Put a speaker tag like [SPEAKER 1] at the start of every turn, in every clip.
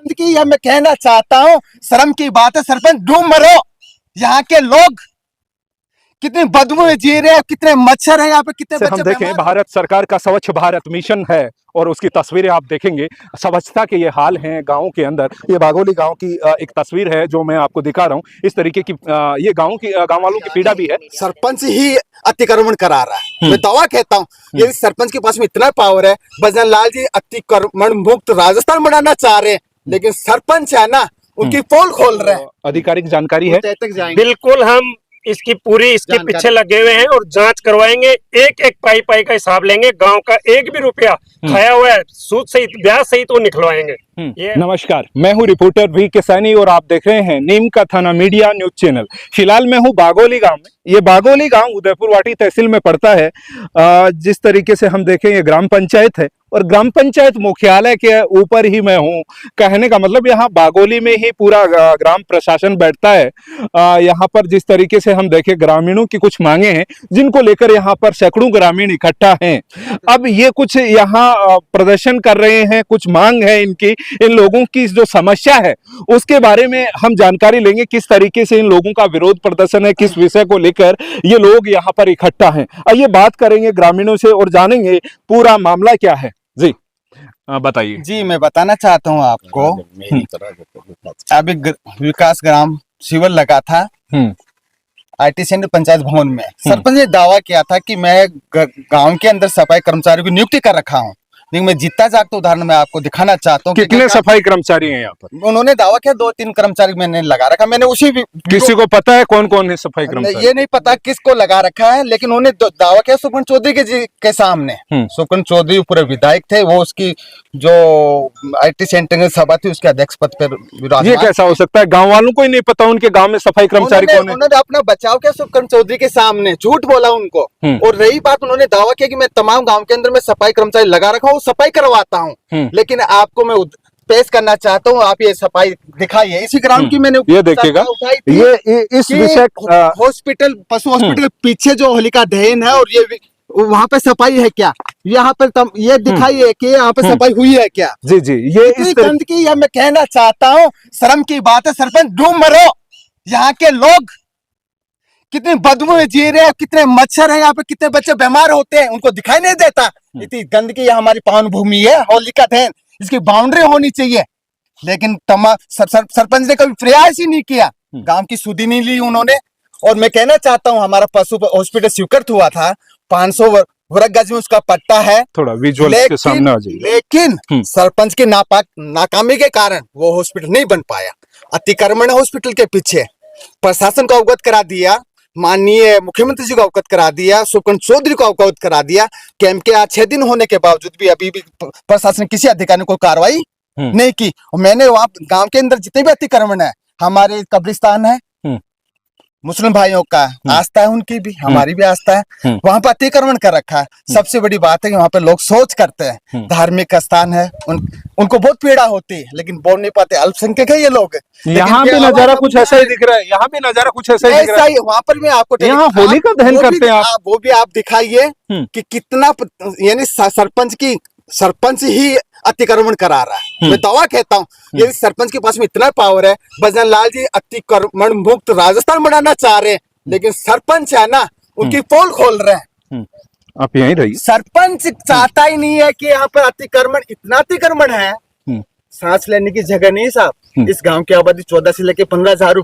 [SPEAKER 1] कि यह मैं कहना चाहता हूँ, शर्म की बात है सरपंच, डूब मरो। यहाँ के लोग कितनी बदबू में जी रहे हैं, कितने मच्छर हैं यहाँ पे, कितने बच्चे
[SPEAKER 2] हम देखें भारत सरकार का स्वच्छ भारत मिशन है और उसकी तस्वीरें आप देखेंगे, स्वच्छता के ये हाल हैं गाँव के अंदर। ये बागोली गांव की एक तस्वीर है जो मैं आपको दिखा रहा हूँ। इस तरीके की ये गांव वालों की पीड़ा भी है।
[SPEAKER 1] सरपंच ही अतिक्रमण करा रहा है। मैं दावा कहता हूँ यदि सरपंच के पास में इतना पावर है, भजन लाल जी अतिक्रमण मुक्त राजस्थान बनाना चाह रहे हैं, लेकिन सरपंच है ना उनकी पोल खोल रहे हैं।
[SPEAKER 2] आधिकारिक जानकारी है,
[SPEAKER 3] बिल्कुल हम इसकी पूरी इसके पीछे लगे हुए हैं और जांच करवाएंगे, एक एक पाई का हिसाब लेंगे, गांव का एक भी रुपया खाया हुआ है सूद सहित ब्याज सहित वो निकलवाएंगे।
[SPEAKER 2] नमस्कार, मैं हूं रिपोर्टर वी के सैनी और आप देख रहे हैं नीम का थाना मीडिया न्यूज चैनल। फिलहाल मैं हूं बागोली गांव में। ये बागोली गांव उदयपुर वाटी तहसील में पड़ता है। जिस तरीके से हम देखें ये ग्राम पंचायत है और ग्राम पंचायत मुख्यालय के ऊपर ही मैं हूं। कहने का मतलब यहाँ बागोली में ही पूरा ग्राम प्रशासन बैठता है। यहाँ पर जिस तरीके से हम देखें ग्रामीणों की कुछ मांगे हैं जिनको लेकर यहाँ पर सैकड़ों ग्रामीण इकट्ठा हैं। अब ये कुछ यहाँ प्रदर्शन कर रहे हैं, कुछ मांग है इनकी, इन लोगों की जो समस्या है उसके बारे में हम जानकारी लेंगे। किस तरीके से इन लोगों का विरोध प्रदर्शन है, किस विषय को लेकर ये लोग यहाँ पर इकट्ठा हैं, आइए बात करेंगे ग्रामीणों से और जानेंगे पूरा मामला क्या है। जी बताइए।
[SPEAKER 1] जी मैं बताना चाहता हूँ आपको, अभी विकास ग्राम शिविर लगा था IT सेंटर पंचायत भवन में। सरपंच ने दावा किया था कि मैं गांव के अंदर सफाई कर्मचारियों की नियुक्ति कर रखा हूं, लेकिन मैं जितना जागता उदाहरण मैं आपको दिखाना चाहता हूँ।
[SPEAKER 2] कितने सफाई कर्मचारी हैं यहाँ पर?
[SPEAKER 1] उन्होंने दावा किया 2-3 कर्मचारी मैंने लगा रखा। मैंने उसी
[SPEAKER 2] किसी को पता है कौन कौन है सफाई कर्मचारी?
[SPEAKER 1] ये नहीं पता किसको लगा रखा है, लेकिन उन्होंने दावा किया सुखन चौधरी के सामने। सुखन चौधरी पूरे विधायक थे, वो उसकी जो IT सेंटर में सभा थी उसके अध्यक्ष पद पर विराजमान।
[SPEAKER 2] ये कैसा हो सकता है? गाँव वालों को ही नहीं पता उनके गाँव में सफाई कर्मचारी कौन है?
[SPEAKER 1] उन्होंने अपना बचाव किया सुखन चौधरी के सामने, झूठ बोला उनको। और रही बात, उन्होंने दावा किया कि मैं तमाम गाँव के अंदर में सफाई कर्मचारी लगा रखा हूँ, सफाई करवाता हूँ। लेकिन आपको मैं पेश करना चाहता हूँ, आप ये सफाई दिखाइए। इसी ग्राउंड की मैंने
[SPEAKER 2] ये देखिएगा, ये इस विषय
[SPEAKER 1] हॉस्पिटल, पशु हॉस्पिटल पीछे जो होलिका दहन है, और ये वहाँ पे सफाई है क्या? यहाँ पे ये दिखाइए कि यहाँ पे सफाई हुई है क्या?
[SPEAKER 2] जी जी, ये इस
[SPEAKER 1] गंदगी है। मैं कहना चाहता हूँ, शर्म की बात है सरपंच, डूब मरो। यहाँ के लोग कितनी बदबू में जी रहे हैं, कितने मच्छर हैं यहाँ पे, कितने बच्चे बीमार होते हैं, उनको दिखाई नहीं देता। इतनी गंदगी हमारी पावन भूमि है, होलिका दहन, इसकी बाउंड्री होनी चाहिए। लेकिन सरपंच ने कभी प्रयास ही नहीं किया, गांव की सुधि नहीं ली उन्होंने। और मैं कहना चाहता हूँ, हमारा पशु हॉस्पिटल स्वीकृत हुआ था, 500 वर्ग गज में उसका पट्टा है,
[SPEAKER 2] थोड़ा विजुअल के सामने आ जाइए।
[SPEAKER 1] लेकिन सरपंच के नाकामी के कारण वो हॉस्पिटल नहीं बन पाया। अतिक्रमण हॉस्पिटल के पीछे, प्रशासन को अवगत करा दिया, माननीय मुख्यमंत्री जी को अवगत करा दिया, सुखन चौधरी को अवगत करा दिया। कैंप के आज 6 दिन होने के बावजूद भी अभी भी प्रशासन किसी अधिकारी ने कोई कार्रवाई नहीं की। और मैंने वहां गांव के अंदर जितने भी अतिक्रमण है, हमारे कब्रिस्तान है, मुस्लिम भाइयों का आस्था है, उनकी भी हमारी भी आस्था है, वहां पर अतिक्रमण कर रखा है। सबसे बड़ी बात है कि वहां पे लोग सोच करते हैं, धार्मिक स्थान है, उनको बहुत पीड़ा होती है, लेकिन बोल नहीं पाते, अल्पसंख्यक है ये लोग।
[SPEAKER 2] यहाँ भी नजारा कुछ ऐसा ही दिख रहा है, यहाँ भी नजारा कुछ ऐसा ही दिख रहा है।
[SPEAKER 1] वहाँ पर मैं आपको
[SPEAKER 2] यहाँ होली का दहन करते हैं आप,
[SPEAKER 1] वो भी आप दिखाइए कि कितना, यानी सरपंच ही अतिक्रमण करा रहा है। मैं दावा कहता हूँ यदि सरपंच के पास में इतना पावर है, भजन लाल जी अतिक्रमण मुक्त राजस्थान बनाना चाह रहे हैं, लेकिन सरपंच है ना उनकी पोल खोल रहे हैं।
[SPEAKER 2] आप यहीं रहिए।
[SPEAKER 1] सरपंच चाहता ही नहीं है कि यहाँ पर अतिक्रमण, इतना अतिक्रमण है, सांस लेने की जगह नहीं साहब। इस गांव की आबादी 14 से लेकर 15,000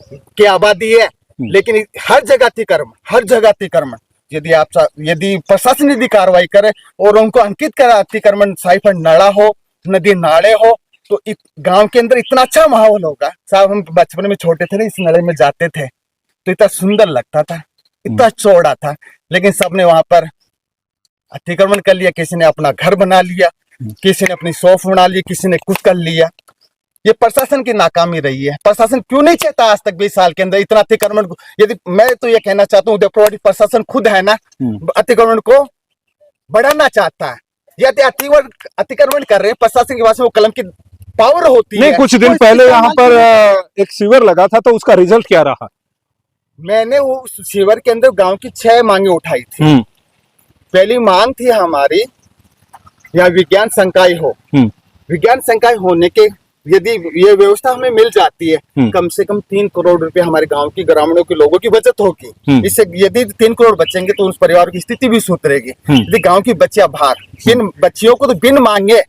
[SPEAKER 1] की आबादी है, लेकिन हर जगह अतिक्रमण, हर जगह अतिक्रमण। यदि प्रशासन यदि कार्रवाई करे और उनको अंकित करे अतिक्रमण साइफन नाला हो, नदी नाले हो, तो गांव के अंदर इतना अच्छा माहौल होगा साहब। हम बचपन में छोटे थे ना, इस नाले में जाते थे तो इतना सुंदर लगता था, इतना चौड़ा था, लेकिन सबने वहां पर अतिक्रमण कर लिया। किसी ने अपना घर बना लिया, किसी ने अपनी शॉप बना ली, किसी ने कुछ कर लिया। ये प्रशासन की नाकामी रही है। प्रशासन क्यों नहीं चाहता आज तक 20 साल के अंदर इतना अतिक्रमण? यदि मैं तो ये कहना चाहता हूँ, उदयपुर प्रशासन खुद है ना, अतिक्रमण को बढ़ाना चाहता है। यदि अतिक्रमण कर रहे हैं, प्रशासन के पास वो कलम की पावर होती है।
[SPEAKER 2] कुछ दिन पहले यहाँ पर एक शिविर लगा था, तो उसका रिजल्ट क्या रहा?
[SPEAKER 1] मैंने उस शिविर के अंदर गाँव की 6 मांगे उठाई थी। पहली मांग थी हमारी, यहाँ विज्ञान संकाय हो। विज्ञान संकाय होने के यदि ये व्यवस्था हमें मिल जाती है, कम से कम 3 करोड़ रुपए हमारे गांव की ग्रामीणों के लोगों की बचत होगी। इससे यदि 3 करोड़ बचेंगे तो उस परिवार की स्थिति भी सुधरेगी। यदि गांव की बच्चियां बाहर, बिन बच्चियों को तो बिन मांगे,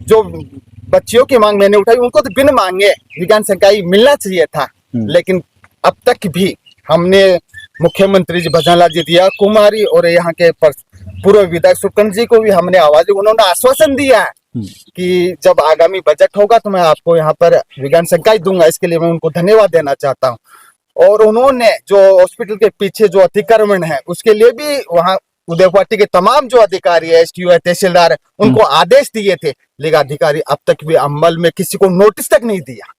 [SPEAKER 1] जो बच्चियों की मांग मैंने उठाई उनको तो बिन मांगे विज्ञान संकाय मिलना चाहिए था, लेकिन अब तक भी हमने मुख्यमंत्री जी भजनलाल जी दिया कुमारी और यहाँ के पूर्व विधायक सुकन जी को भी हमने आवाज, उन्होंने आश्वासन दिया है कि जब आगामी बजट होगा तो मैं आपको यहाँ पर विज्ञान संकाय दूंगा। इसके लिए मैं उनको धन्यवाद देना चाहता हूँ। और उन्होंने जो हॉस्पिटल के पीछे जो अतिक्रमण है उसके लिए भी वहाँ उदयपुर के तमाम जो अधिकारी है, STO है, तहसीलदार है, उनको आदेश दिए थे, लेकिन अधिकारी अब तक भी अमल में किसी को नोटिस तक नहीं दिया।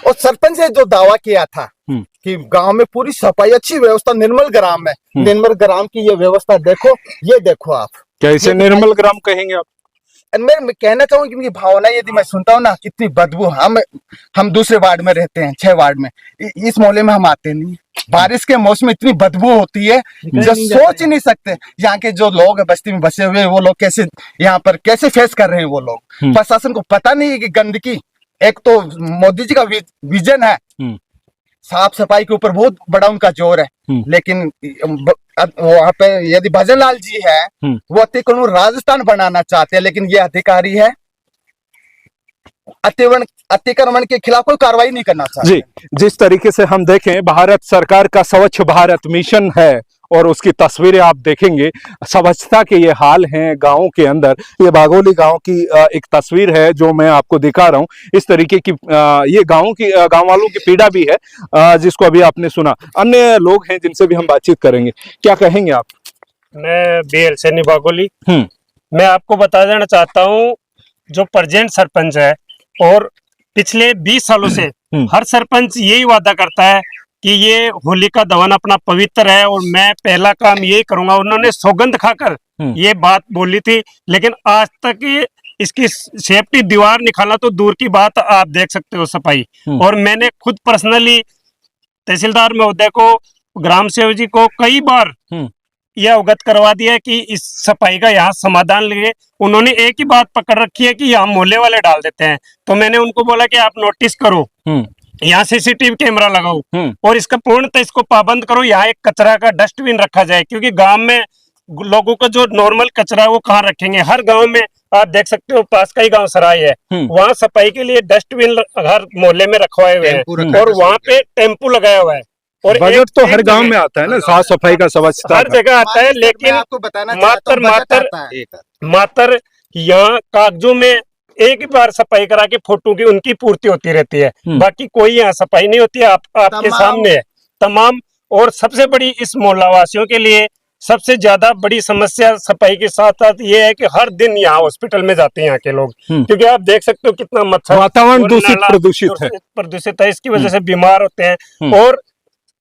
[SPEAKER 1] और सरपंच ने जो दावा किया था कि गांव में पूरी सफाई, अच्छी व्यवस्था निर्मल ग्राम है, निर्मल ग्राम की ये व्यवस्था देखो, ये देखो आप।
[SPEAKER 2] कैसे निर्मल ग्राम कहेंगे आप?
[SPEAKER 1] मैं कहना चाहूंगा कि उनकी भावना यदि मैं सुनता हूँ ना, कितनी बदबू। हम दूसरे वार्ड में रहते हैं, 6 वार्ड में, इस मोहल्ले में हम आते नहीं। बारिश के मौसम में इतनी बदबू होती है जो सोच ही नहीं सकते। यहाँ के जो लोग है बस्ती में बसे हुए, वो लोग कैसे यहाँ पर कैसे फेस कर रहे हैं। वो लोग, प्रशासन को पता नहीं है कि गंदगी, एक तो मोदी जी का विजन है, साफ सफाई के ऊपर बहुत बड़ा उनका जोर है, लेकिन वहाँ पे यदि भजनलाल जी है वो अतिक्रमण राजस्थान बनाना चाहते हैं, लेकिन ये अधिकारी है अतिक्रमण के खिलाफ कोई कार्रवाई नहीं करना चाहते।
[SPEAKER 2] जी, जिस तरीके से हम देखें भारत सरकार का स्वच्छ भारत मिशन है और उसकी तस्वीरें आप देखेंगे, स्वच्छता के ये हाल हैं गांवों के अंदर। ये बागोली गांव की एक तस्वीर है जो मैं आपको दिखा रहा हूं। इस तरीके की ये गांव वालों की पीड़ा भी है जिसको अभी आपने सुना। अन्य लोग हैं जिनसे भी हम बातचीत करेंगे, क्या कहेंगे आप?
[SPEAKER 3] मैं BL सैनी बागोली। मैं आपको बता देना चाहता हूँ, जो प्रेजेंट सरपंच है और पिछले 20 सालों से हर सरपंच यही वादा करता है कि ये होलिका दहन अपना पवित्र है और मैं पहला काम यही करूंगा। उन्होंने सौगंध खाकर ये बात बोली थी, लेकिन आज तक इसकी सेफ्टी दीवार निकालना तो दूर की बात, आप देख सकते हो सफाई। और मैंने खुद पर्सनली तहसीलदार महोदय को, ग्राम सेवक जी को कई बार यह अवगत करवा दिया है कि इस सफाई का यहाँ समाधान लिए। उन्होंने एक ही बात पकड़ रखी है कि यहाँ मोहल्ले वाले डाल देते हैं, तो मैंने उनको बोला कि आप नोटिस करो, यहाँ CCTV कैमरा लगाओ और इसका पूर्णतः इसको पाबंद करो। यहाँ एक कचरा का डस्टबिन रखा जाए, क्योंकि गांव में लोगों का जो नॉर्मल कचरा है वो कहाँ रखेंगे। हर गांव में आप देख सकते हो, पास का ही गांव सराय है, वहाँ सफाई के लिए डस्टबिन हर मोहल्ले में रखवाए हुए हैं और वहाँ पे टेम्पू लगाया हुआ है। और
[SPEAKER 2] बजट तो हर गांव में आता है ना, साफ सफाई का, स्वच्छता
[SPEAKER 3] हर जगह आता है, लेकिन
[SPEAKER 1] आपको बताना
[SPEAKER 3] मात्र यहाँ कागजों में एक बार सफाई करा के फोटो की उनकी पूर्ति होती रहती है, बाकी कोई यहाँ सफाई नहीं होती है। आपके सामने है तमाम। और सबसे बड़ी इस मोहल्ला वासियों के लिए सबसे ज्यादा बड़ी समस्या सफाई के साथ साथ ये है कि हर दिन यहाँ हॉस्पिटल में जाते हैं यहाँ के लोग, क्योंकि आप देख सकते हो कितना मच्छर,
[SPEAKER 2] वातावरण प्रदूषित है,
[SPEAKER 3] इसकी वजह से बीमार होते हैं। और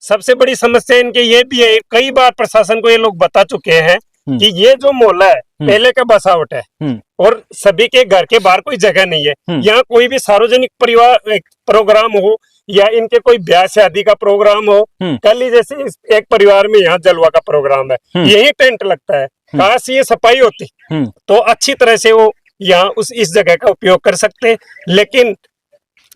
[SPEAKER 3] सबसे बड़ी समस्या इनके ये भी है, कई बार प्रशासन को ये लोग बता चुके हैं कि ये जो मोहल्ला है पहले का बसावट है और सभी के घर के बाहर कोई जगह नहीं है। यहाँ कोई भी सार्वजनिक प्रोग्राम हो या इनके कोई ब्याह शादी का प्रोग्राम हो, कल ही जैसे एक परिवार में यहाँ जलवा का प्रोग्राम है, यही टेंट लगता है। काश ये सफाई होती तो अच्छी तरह से वो यहाँ इस जगह का उपयोग कर सकते, लेकिन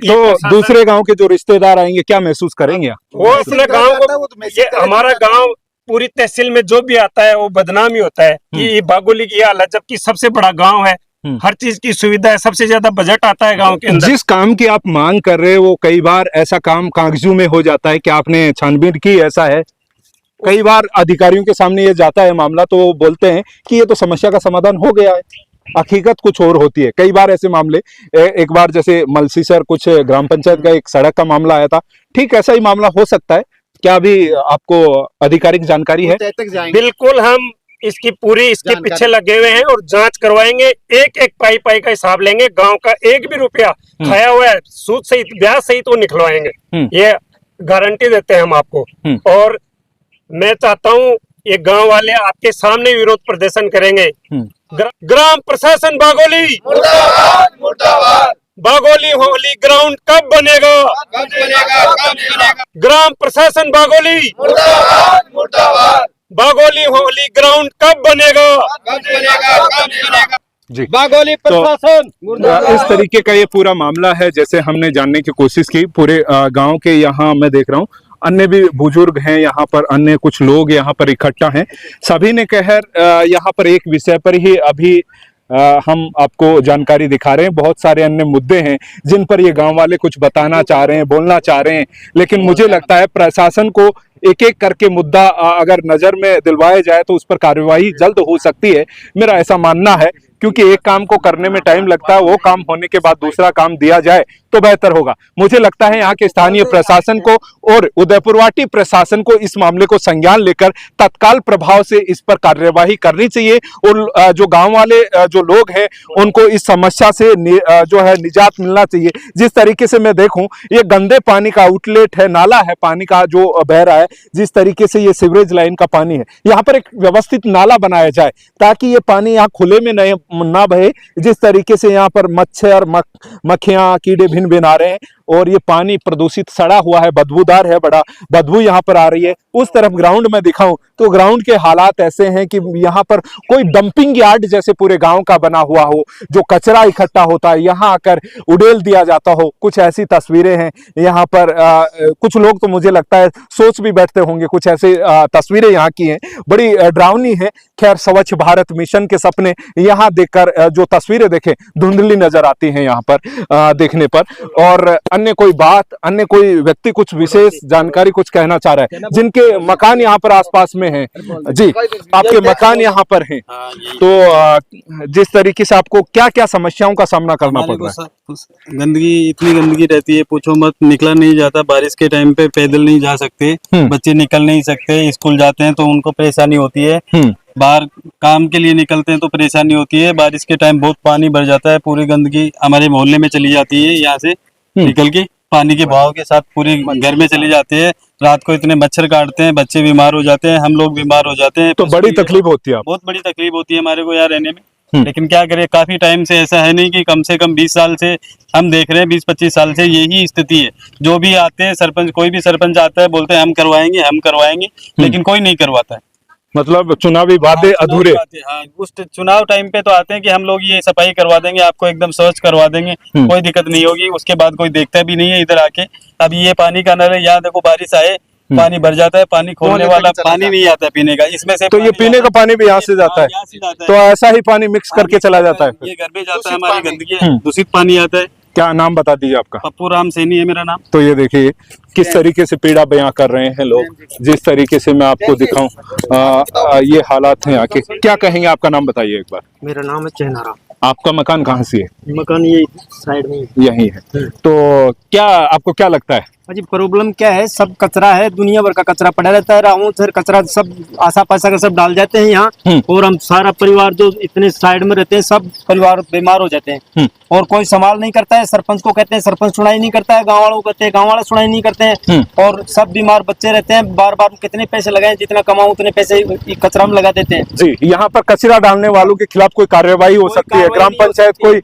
[SPEAKER 2] तो दूसरे गांव के जो रिश्तेदार आएंगे क्या महसूस करेंगे?
[SPEAKER 3] वो अपने गांव को, ये हमारा गांव पूरी तहसील में जो भी आता है वो बदनामी होता है कि बागोली की हालत, जबकि सबसे बड़ा गांव है, हर चीज की सुविधा है, सबसे ज्यादा बजट आता है गांव के अंदर।
[SPEAKER 2] जिस काम की आप मांग कर रहे हो वो कई बार ऐसा काम कागजों में हो जाता है कि आपने छानबीन की, ऐसा है? कई बार अधिकारियों के सामने ये जाता है मामला तो वो बोलते हैं कि ये तो समस्या का समाधान हो गया है, हकीकत कुछ और होती है। कई बार ऐसे मामले, एक बार जैसे मलसीसर कुछ ग्राम पंचायत का एक सड़क का मामला आया था, ठीक ऐसा ही मामला हो सकता है क्या? भी आपको आधिकारिक जानकारी है?
[SPEAKER 3] बिल्कुल, हम इसके पीछे लगे हुए हैं और जांच करवाएंगे, एक एक पाई का हिसाब लेंगे, गांव का एक भी रुपया खाया हुआ है सूद सहित ब्याज सहित वो निकलवाएंगे, ये गारंटी देते हैं हम आपको। और मैं चाहता हूँ ये गांव वाले आपके सामने विरोध प्रदर्शन करेंगे। ग्राम प्रशासन बागोली मुर्दाबाद, मुर्दाबाद। बागोली होली ग्राउंड कब बनेगा? ग्राम प्रशासन बागोली मुर्दाबाद, मुर्दाबाद। बागोली होली ग्राउंड कब बनेगा?
[SPEAKER 2] जी
[SPEAKER 1] बागोली
[SPEAKER 2] तो
[SPEAKER 1] प्रशासन
[SPEAKER 2] इस तरीके का ये पूरा मामला है। जैसे हमने जानने की कोशिश की पूरे गांव के, यहाँ मैं देख रहा हूँ अन्य भी बुजुर्ग हैं यहाँ पर, अन्य कुछ लोग यहाँ पर इकट्ठा हैं। सभी ने कहर यहाँ पर एक विषय पर ही अभी हम आपको जानकारी दिखा रहे हैं। बहुत सारे अन्य मुद्दे हैं जिन पर ये गांव वाले कुछ बताना चाह रहे हैं, बोलना चाह रहे हैं, लेकिन मुझे लगता है प्रशासन को एक एक करके मुद्दा अगर नजर में दिलवाया जाए तो उस पर कार्यवाही जल्द हो सकती है, मेरा ऐसा मानना है। क्योंकि एक काम को करने में टाइम लगता है, वो काम होने के बाद दूसरा काम दिया जाए तो बेहतर होगा। मुझे लगता है यहाँ के स्थानीय प्रशासन को और उदयपुरवाटी प्रशासन को इस मामले को संज्ञान लेकर तत्काल प्रभाव से इस पर कार्यवाही करनी चाहिए और जो गांव वाले जो लोग हैं उनको इस समस्या से जो है निजात मिलना चाहिए। जिस तरीके से मैं देखूं, ये गंदे पानी का आउटलेट है, नाला है पानी का जो बह रहा है, जिस तरीके से ये सीवरेज लाइन का पानी है, यहाँ पर एक व्यवस्थित नाला बनाया जाए ताकि ये पानी यहाँ खुले में ना बहे। जिस तरीके से यहाँ पर मच्छर मक्खियां कीड़े भिन भिन आ रहे हैं और ये पानी प्रदूषित सड़ा हुआ है, बदबूदार है, बड़ा बदबू यहाँ पर आ रही है। उस तरफ ग्राउंड में दिखाऊं तो ग्राउंड के हालात ऐसे हैं कि यहाँ पर कोई डंपिंग यार्ड जैसे पूरे गांव का बना हुआ हो, जो कचरा इकट्ठा होता है यहाँ आकर उड़ेल दिया जाता हो, कुछ ऐसी तस्वीरें हैं यहाँ पर। कुछ लोग तो मुझे लगता है सोच भी बैठते होंगे, कुछ ऐसी तस्वीरें यहाँ की हैं, बड़ी डरावनी है। खैर, स्वच्छ भारत मिशन के सपने यहाँ देखकर जो तस्वीरें देखें धुंधली नजर आती हैं यहाँ पर देखने पर। और अन्य कोई बात, अन्य कोई व्यक्ति कुछ विशेष जानकारी कुछ कहना चाह रहा है, जिनके मकान यहाँ पर आसपास में हैं। जी, आपके मकान यहाँ पर हैं, तो जिस तरीके से आपको क्या क्या समस्याओं का सामना करना पड़ रहा है?
[SPEAKER 4] गंदगी, इतनी गंदगी रहती है, पूछो मत। निकला नहीं जाता, बारिश के टाइम पे पैदल नहीं जा सकते, बच्चे निकल नहीं सकते, स्कूल जाते हैं तो उनको परेशानी होती है। बाहर काम के लिए निकलते हैं तो परेशानी होती है। बारिश के टाइम बहुत पानी भर जाता है, पूरी गंदगी हमारे मोहल्ले में चली जाती है, यहाँ से निकल के पानी के बहाव के साथ पूरी घर में चली जाती है। रात को इतने मच्छर काटते हैं, बच्चे बीमार हो जाते हैं, हम लोग बीमार हो जाते हैं।
[SPEAKER 2] तो बड़ी तकलीफ होती है,
[SPEAKER 4] बहुत बड़ी तकलीफ होती है हमारे को यहाँ रहने में। लेकिन क्या करें, काफी टाइम से ऐसा है नहीं कि कम से कम 20 साल से हम देख रहे हैं, 20-25 साल से यही स्थिति है। जो भी आते हैं सरपंच, कोई भी सरपंच आता है, बोलते हैं हम करवाएंगे, लेकिन कोई नहीं करवाता है।
[SPEAKER 2] मतलब चुनावी वादे अधूरे।
[SPEAKER 4] हाँ, उस चुनाव टाइम पे तो आते हैं कि हम लोग ये सफाई करवा देंगे, आपको एकदम स्वच्छ करवा देंगे, कोई दिक्कत नहीं होगी। उसके बाद कोई देखता भी नहीं है इधर आके। अब ये पानी का नल है, यहाँ देखो बारिश आए पानी भर जाता है, पानी खोलने वाला पानी नहीं आता पीने का, इसमें से
[SPEAKER 2] तो ये पीने का पानी भी यहाँ से जाता है, तो ऐसा ही पानी मिक्स करके चला जाता है,
[SPEAKER 4] ये घर में जाता है, हमारी गंदगी है, दूषित पानी आता है।
[SPEAKER 2] क्या नाम बता दीजिए आपका?
[SPEAKER 4] पप्पू राम सैनी है मेरा नाम।
[SPEAKER 2] तो ये देखिए किस तरीके से पीड़ा बयां कर रहे हैं लोग। जिस तरीके से मैं आपको दिखाऊं ये हालात हैं आके। क्या कहेंगे, आपका नाम बताइए एक बार?
[SPEAKER 5] मेरा नाम है चहनारा।
[SPEAKER 2] आपका मकान कहाँ से है?
[SPEAKER 5] मकान ये साइड में
[SPEAKER 2] यही है। तो क्या आपको क्या लगता है?
[SPEAKER 5] अजी प्रॉब्लम क्या है, सब कचरा है, दुनिया भर का कचरा पड़ा रहता है। राहू सर कचरा सब आसा पासा का सब डाल जाते हैं यहाँ, और हम सारा परिवार जो इतने साइड में रहते हैं, सब परिवार बीमार हो जाते हैं और कोई संभाल नहीं करता है। सरपंच को कहते हैं, सरपंच सुनाई नहीं करता है, गाँव वालों को कहते हैं, गाँव वाले सुनाई नहीं करते हैं, और सब बीमार बच्चे रहते हैं। बार बार कितने पैसे लगाए, जितना कमाऊं उतने पैसे कचरा में लगा देते हैं।
[SPEAKER 2] जी, यहाँ पर कचरा डालने वालों के खिलाफ कोई कार्यवाही हो सकती है? ग्राम पंचायत कोई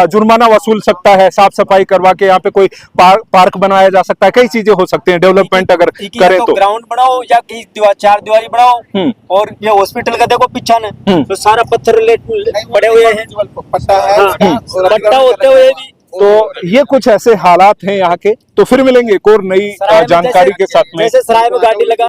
[SPEAKER 2] जुर्माना वसूल सकता है, साफ सफाई करवा के यहाँ पे कोई पार्क बनाया जा सकता है, कई चीजें हो सकती हैं डेवलपमेंट अगर करें तो।
[SPEAKER 5] ग्राउंड बनाओ या चार दीवारी बनाओ। और ये हॉस्पिटल का देखो पीछा ने तो सारा पत्थर पड़े हुए हैं, पट्टा होते हुए भी।
[SPEAKER 2] तो ये कुछ ऐसे हालात हैं यहाँ के। तो फिर मिलेंगे एक और नई जानकारी के साथ में।
[SPEAKER 5] जैसे सराय में गाड़ी लगा